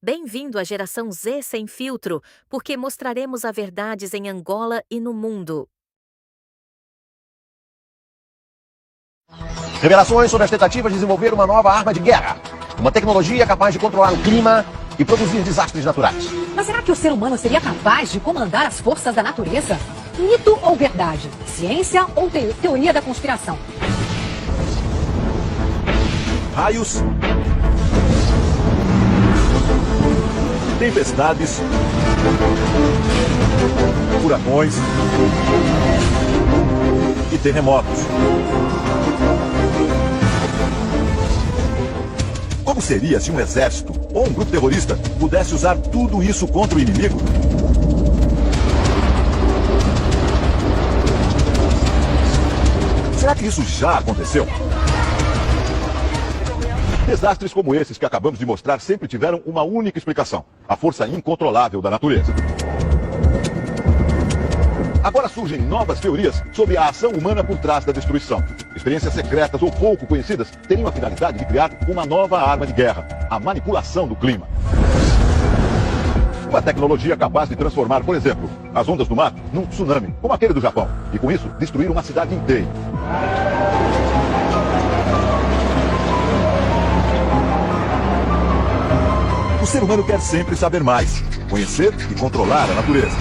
Bem-vindo à geração Z sem filtro, porque mostraremos a verdades em Angola e no mundo. Revelações sobre as tentativas de desenvolver uma nova arma de guerra. Uma tecnologia capaz de controlar o clima e produzir desastres naturais. Mas será que o ser humano seria capaz de comandar as forças da natureza? Mito ou verdade? Ciência ou teoria da conspiração? Raios, tempestades, furacões e terremotos. Como seria se um exército ou um grupo terrorista pudesse usar tudo isso contra o inimigo? Será que isso já aconteceu? Desastres como esses que acabamos de mostrar sempre tiveram uma única explicação: a força incontrolável da natureza. Agora surgem novas teorias sobre a ação humana por trás da destruição. Experiências secretas ou pouco conhecidas teriam a finalidade de criar uma nova arma de guerra: a manipulação do clima. Uma tecnologia capaz de transformar, por exemplo, as ondas do mar num tsunami, como aquele do Japão, e com isso destruir uma cidade inteira. O ser humano quer sempre saber mais, conhecer e controlar a natureza.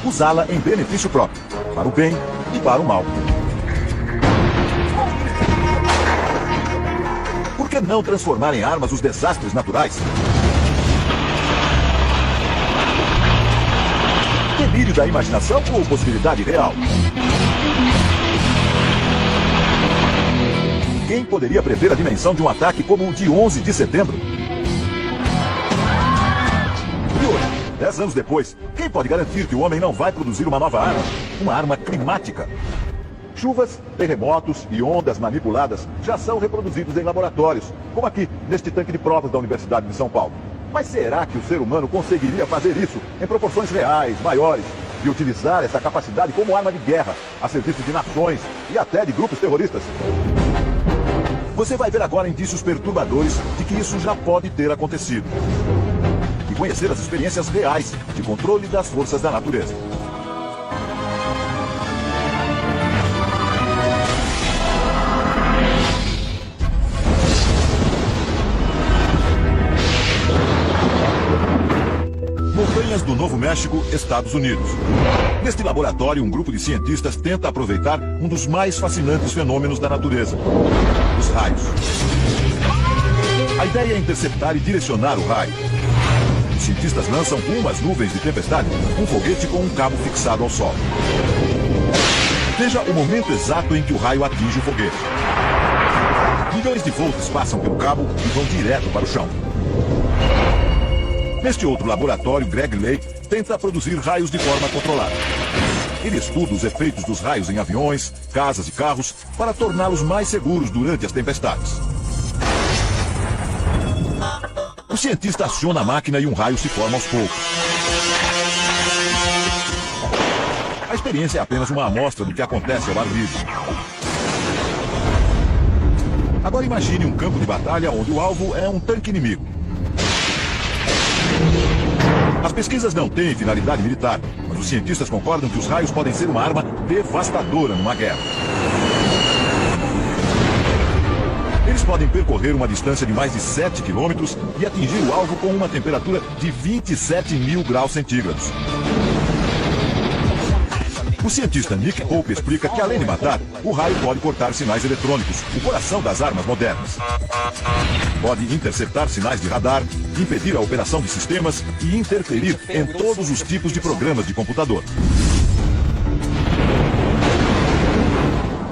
Usá-la em benefício próprio, para o bem e para o mal. Por que não transformar em armas os desastres naturais? Delírio da imaginação ou possibilidade real? Quem poderia prever a dimensão de um ataque como o de 11 de setembro? E hoje, 10 anos depois, quem pode garantir que o homem não vai produzir uma nova arma? Uma arma climática. Chuvas, terremotos e ondas manipuladas já são reproduzidos em laboratórios, como aqui, neste tanque de provas da Universidade de São Paulo. Mas será que o ser humano conseguiria fazer isso em proporções reais, maiores, e utilizar essa capacidade como arma de guerra, a serviço de nações e até de grupos terroristas? Você vai ver agora indícios perturbadores de que isso já pode ter acontecido. E conhecer as experiências reais de controle das forças da natureza. Montanhas do Novo México, Estados Unidos. Neste laboratório, um grupo de cientistas tenta aproveitar um dos mais fascinantes fenômenos da natureza: os raios. A ideia é interceptar e direcionar o raio. Os cientistas lançam com as nuvens de tempestade um foguete com um cabo fixado ao solo. Veja o momento exato em que o raio atinge o foguete. Milhões de volts passam pelo cabo e vão direto para o chão. Neste outro laboratório, Greg Lake tenta produzir raios de forma controlada. Ele estuda os efeitos dos raios em aviões, casas e carros para torná-los mais seguros durante as tempestades. O cientista aciona a máquina e um raio se forma aos poucos. A experiência é apenas uma amostra do que acontece ao ar livre. Agora imagine um campo de batalha onde o alvo é um tanque inimigo. As pesquisas não têm finalidade militar, mas os cientistas concordam que os raios podem ser uma arma devastadora numa guerra. Eles podem percorrer uma distância de mais de 7 quilômetros e atingir o alvo com uma temperatura de 27 mil graus centígrados. O cientista Nick Pope explica que, além de matar, o raio pode cortar sinais eletrônicos, o coração das armas modernas. Pode interceptar sinais de radar, impedir a operação de sistemas e interferir em todos os tipos de programas de computador.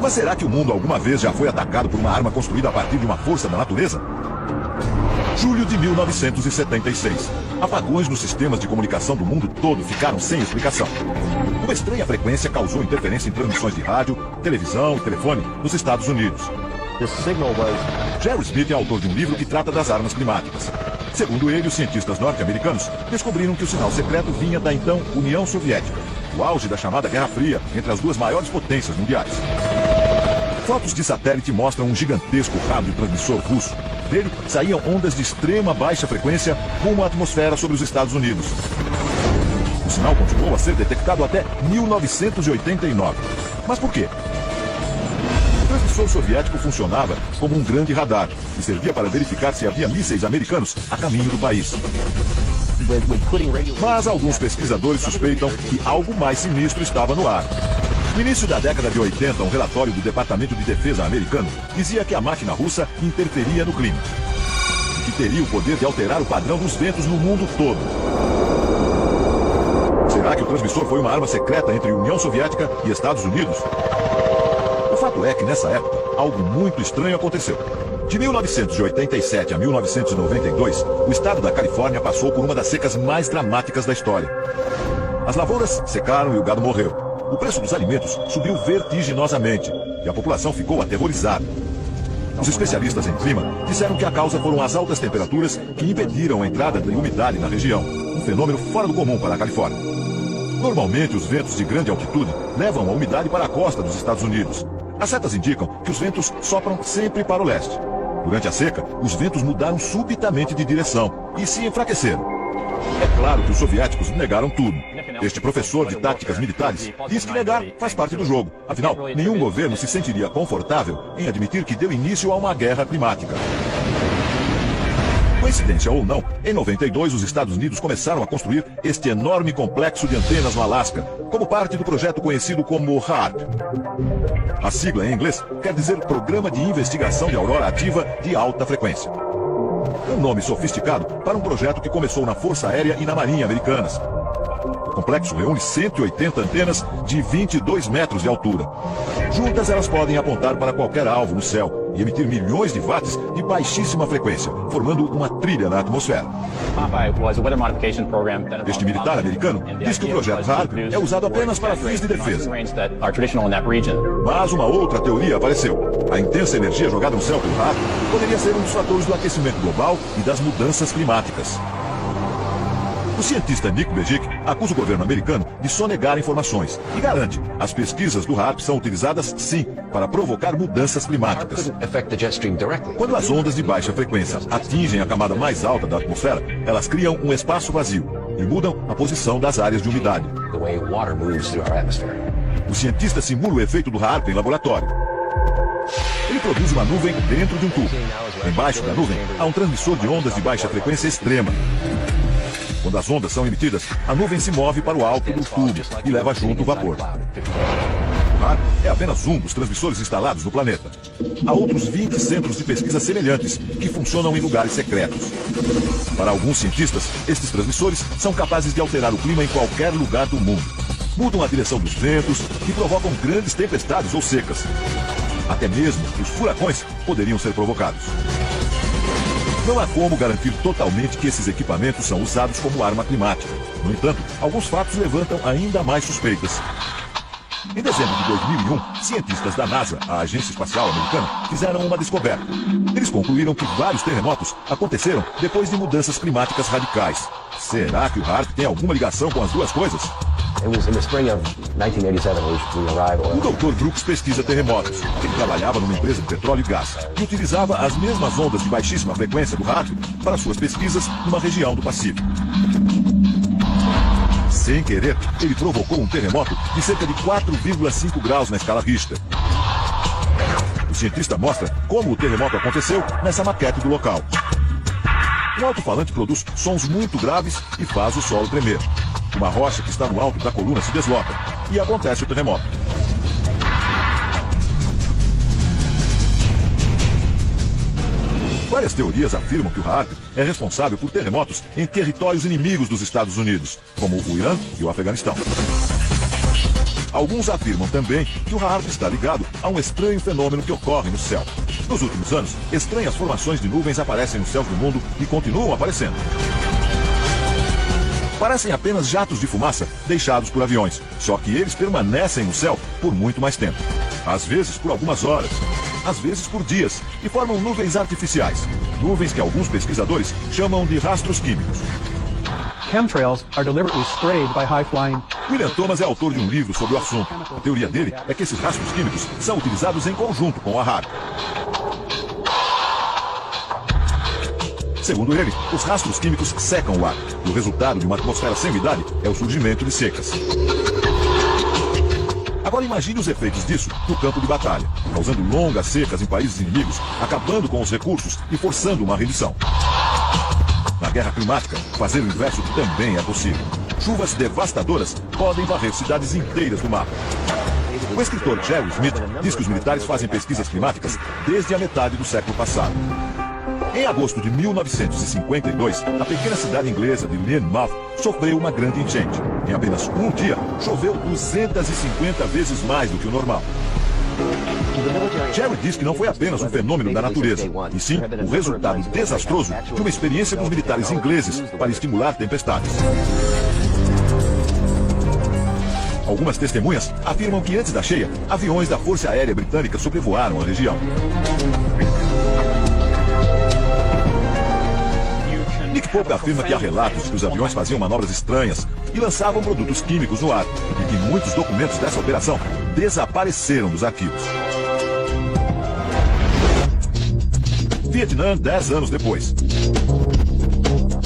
Mas será que o mundo alguma vez já foi atacado por uma arma construída a partir de uma força da natureza? Julho de 1976. Apagões nos sistemas de comunicação do mundo todo ficaram sem explicação. Uma estranha frequência causou interferência em transmissões de rádio, televisão e telefone nos Estados Unidos. Jerry Smith é autor de um livro que trata das armas climáticas. Segundo ele, os cientistas norte-americanos descobriram que o sinal secreto vinha da então União Soviética, o auge da chamada Guerra Fria entre as duas maiores potências mundiais. Fotos de satélite mostram um gigantesco radiotransmissor russo Dele saíam ondas de extrema baixa frequência rumo à atmosfera sobre os Estados Unidos. O sinal continuou a ser detectado até 1989. Mas por quê? O transmissor soviético funcionava como um grande radar e servia para verificar se havia mísseis americanos a caminho do país. Mas alguns pesquisadores suspeitam que algo mais sinistro estava no ar. No início da década de 80, um relatório do Departamento de Defesa americano dizia que a máquina russa interferia no clima e que teria o poder de alterar o padrão dos ventos no mundo todo. Será que o transmissor foi uma arma secreta entre União Soviética e Estados Unidos? O fato é que, nessa época, algo muito estranho aconteceu. De 1987 a 1992, o estado da Califórnia passou por uma das secas mais dramáticas da história. As lavouras secaram e o gado morreu. O preço dos alimentos subiu vertiginosamente e a população ficou aterrorizada. Os especialistas em clima disseram que a causa foram as altas temperaturas que impediram a entrada de umidade na região, um fenômeno fora do comum para a Califórnia. Normalmente, os ventos de grande altitude levam a umidade para a costa dos Estados Unidos. As setas indicam que os ventos sopram sempre para o leste. Durante a seca, os ventos mudaram subitamente de direção e se enfraqueceram. É claro que os soviéticos negaram tudo. Este professor de táticas militares diz que negar faz parte do jogo. Afinal, nenhum governo se sentiria confortável em admitir que deu início a uma guerra climática. Coincidência ou não, em 92 os Estados Unidos começaram a construir este enorme complexo de antenas no Alasca, como parte do projeto conhecido como HAARP. A sigla em inglês quer dizer Programa de Investigação de Aurora Ativa de Alta Frequência. Um nome sofisticado para um projeto que começou na Força Aérea e na Marinha Americanas. O complexo reúne 180 antenas de 22 metros de altura. Juntas, elas podem apontar para qualquer alvo no céu e emitir milhões de watts de baixíssima frequência, formando uma trilha na atmosfera. Este militar americano diz que o projeto HAARP é usado apenas para fins de defesa. Mas uma outra teoria apareceu. A intensa energia jogada no céu pelo HAARP poderia ser um dos fatores do aquecimento global e das mudanças climáticas. O cientista Nick Bejic acusa o governo americano de sonegar informações e garante que as pesquisas do HAARP são utilizadas, sim, para provocar mudanças climáticas. Quando as ondas de baixa frequência atingem a camada mais alta da atmosfera, elas criam um espaço vazio e mudam a posição das áreas de umidade. O cientista simula o efeito do HAARP em laboratório. Ele produz uma nuvem dentro de um tubo. Embaixo da nuvem há um transmissor de ondas de baixa frequência extrema. Quando as ondas são emitidas, a nuvem se move para o alto do tubo e leva junto o vapor. O HAARP é apenas um dos transmissores instalados no planeta. Há outros 20 centros de pesquisa semelhantes que funcionam em lugares secretos. Para alguns cientistas, estes transmissores são capazes de alterar o clima em qualquer lugar do mundo. Mudam a direção dos ventos e provocam grandes tempestades ou secas. Até mesmo os furacões poderiam ser provocados. Não há como garantir totalmente que esses equipamentos são usados como arma climática. No entanto, alguns fatos levantam ainda mais suspeitas. Em dezembro de 2001, cientistas da NASA, a Agência Espacial Americana, fizeram uma descoberta. Eles concluíram que vários terremotos aconteceram depois de mudanças climáticas radicais. Será que o HAARP tem alguma ligação com as duas coisas? O Dr. Brooks pesquisa terremotos. Ele trabalhava numa empresa de petróleo e gás e utilizava as mesmas ondas de baixíssima frequência do HAARP para suas pesquisas numa região do Pacífico. Sem querer, ele provocou um terremoto de cerca de 4,5 graus na escala Richter. O cientista mostra como o terremoto aconteceu nessa maquete do local. Um alto-falante produz sons muito graves e faz o solo tremer. Uma rocha que está no alto da coluna se desloca e acontece o terremoto. Várias teorias afirmam que o HAARP é responsável por terremotos em territórios inimigos dos Estados Unidos, como o Irã e o Afeganistão. Alguns afirmam também que o HAARP está ligado a um estranho fenômeno que ocorre no céu. Nos últimos anos, estranhas formações de nuvens aparecem nos céus do mundo e continuam aparecendo. Parecem apenas jatos de fumaça deixados por aviões, só que eles permanecem no céu por muito mais tempo. Às vezes por algumas horas, às vezes por dias, e formam nuvens artificiais. Nuvens que alguns pesquisadores chamam de rastros químicos. Chemtrails are deliberately sprayed by high-flying. William Thomas é autor de um livro sobre o assunto. A teoria dele é que esses rastros químicos são utilizados em conjunto com a HAARP. Segundo ele, os rastros químicos secam o ar. E o resultado de uma atmosfera sem umidade é o surgimento de secas. Agora imagine os efeitos disso no campo de batalha, causando longas secas em países inimigos, acabando com os recursos e forçando uma rendição. Na guerra climática, fazer o inverso também é possível. Chuvas devastadoras podem varrer cidades inteiras do mapa. O escritor Jerry Smith diz que os militares fazem pesquisas climáticas desde a metade do século passado. Em agosto de 1952, a pequena cidade inglesa de Lynmouth sofreu uma grande enchente. Em apenas um dia, choveu 250 vezes mais do que o normal. Jerry diz que não foi apenas um fenômeno da natureza, e sim o resultado desastroso de uma experiência dos militares ingleses para estimular tempestades. Algumas testemunhas afirmam que antes da cheia, aviões da Força Aérea Britânica sobrevoaram a região. Nick Pope afirma que há relatos de que os aviões faziam manobras estranhas e lançavam produtos químicos no ar, e que muitos documentos dessa operação desapareceram dos arquivos. Vietnã, 10 anos depois.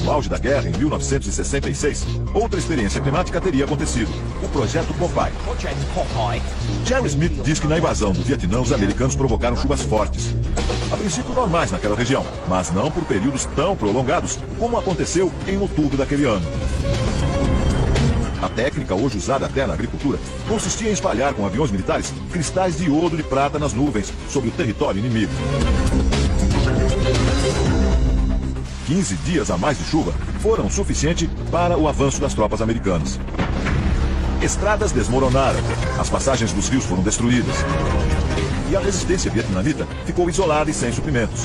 No auge da guerra, em 1966, outra experiência climática teria acontecido, o Projeto Popeye. Jerry Smith diz que na invasão do Vietnã, os americanos provocaram chuvas fortes. A princípio normais naquela região, mas não por períodos tão prolongados como aconteceu em outubro daquele ano. A técnica, hoje usada até na agricultura, consistia em espalhar com aviões militares cristais de iodo de prata nas nuvens sobre o território inimigo. 15 dias a mais de chuva foram suficiente para o avanço das tropas americanas. Estradas desmoronaram, as passagens dos rios foram destruídas. E a resistência vietnamita ficou isolada e sem suprimentos.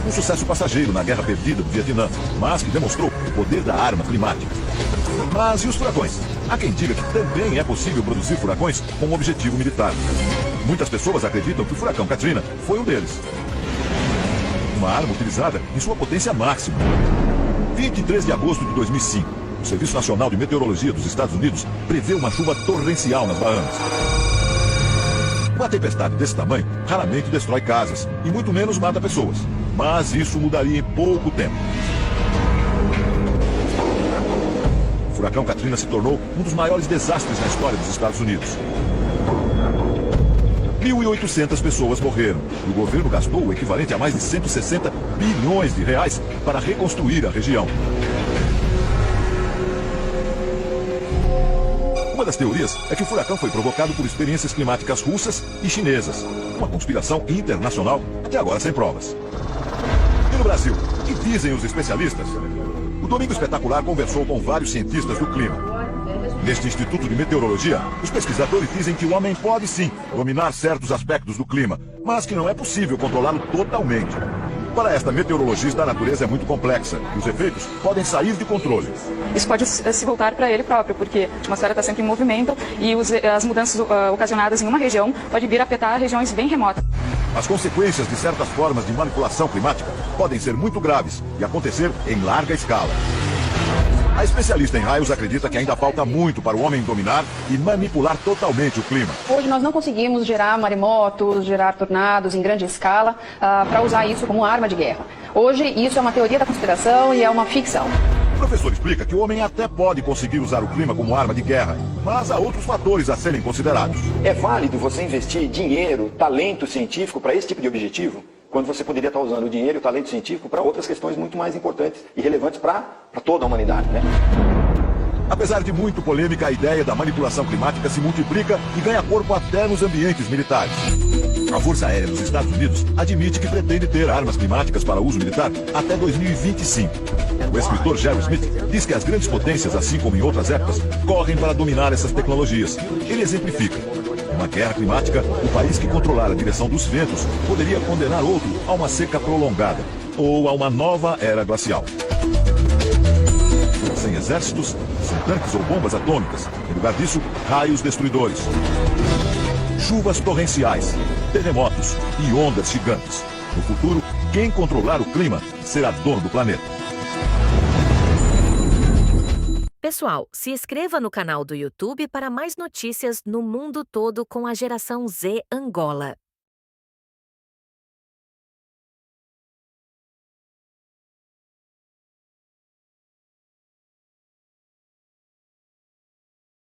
Um sucesso passageiro na guerra perdida do Vietnã, mas que demonstrou o poder da arma climática. Mas e os furacões? Há quem diga que também é possível produzir furacões com um objetivo militar. Muitas pessoas acreditam que o furacão Katrina foi um deles. Uma arma utilizada em sua potência máxima. 23 de agosto de 2005, o Serviço Nacional de Meteorologia dos Estados Unidos prevê uma chuva torrencial nas Bahamas. Uma tempestade desse tamanho raramente destrói casas e muito menos mata pessoas. Mas isso mudaria em pouco tempo. O furacão Katrina se tornou um dos maiores desastres na história dos Estados Unidos. 1.800 pessoas morreram e o governo gastou o equivalente a mais de 160 bilhões de reais para reconstruir a região. Uma das teorias é que o furacão foi provocado por experiências climáticas russas e chinesas. Uma conspiração internacional, até agora sem provas. E no Brasil, o que dizem os especialistas? O Domingo Espetacular conversou com vários cientistas do clima. Neste Instituto de Meteorologia, os pesquisadores dizem que o homem pode sim dominar certos aspectos do clima, mas que não é possível controlá-lo totalmente. Para esta meteorologista, a natureza é muito complexa e os efeitos podem sair de controle. Isso pode se voltar para ele próprio, porque a atmosfera está sempre em movimento e as mudanças ocasionadas em uma região podem vir a afetar regiões bem remotas. As consequências de certas formas de manipulação climática podem ser muito graves e acontecer em larga escala. A especialista em raios acredita que ainda falta muito para o homem dominar e manipular totalmente o clima. Hoje nós não conseguimos gerar maremotos, gerar tornados em grande escala para usar isso como arma de guerra. Hoje isso é uma teoria da conspiração e é uma ficção. O professor explica que o homem até pode conseguir usar o clima como arma de guerra, mas há outros fatores a serem considerados. É válido você investir dinheiro, talento científico para esse tipo de objetivo? Quando você poderia estar usando o dinheiro e o talento científico para outras questões muito mais importantes e relevantes para toda a humanidade, né? Apesar de muito polêmica, a ideia da manipulação climática se multiplica e ganha corpo até nos ambientes militares. A Força Aérea dos Estados Unidos admite que pretende ter armas climáticas para uso militar até 2025. O escritor Jerry Smith diz que as grandes potências, assim como em outras épocas, correm para dominar essas tecnologias. Ele exemplifica. Em uma guerra climática, o país que controlar a direção dos ventos poderia condenar outro a uma seca prolongada ou a uma nova era glacial. Sem exércitos, sem tanques ou bombas atômicas. Em lugar disso, raios destruidores. Chuvas torrenciais, terremotos e ondas gigantes. No futuro, quem controlar o clima será dono do planeta. Pessoal, se inscreva no canal do YouTube para mais notícias no mundo todo com a Geração Z Angola.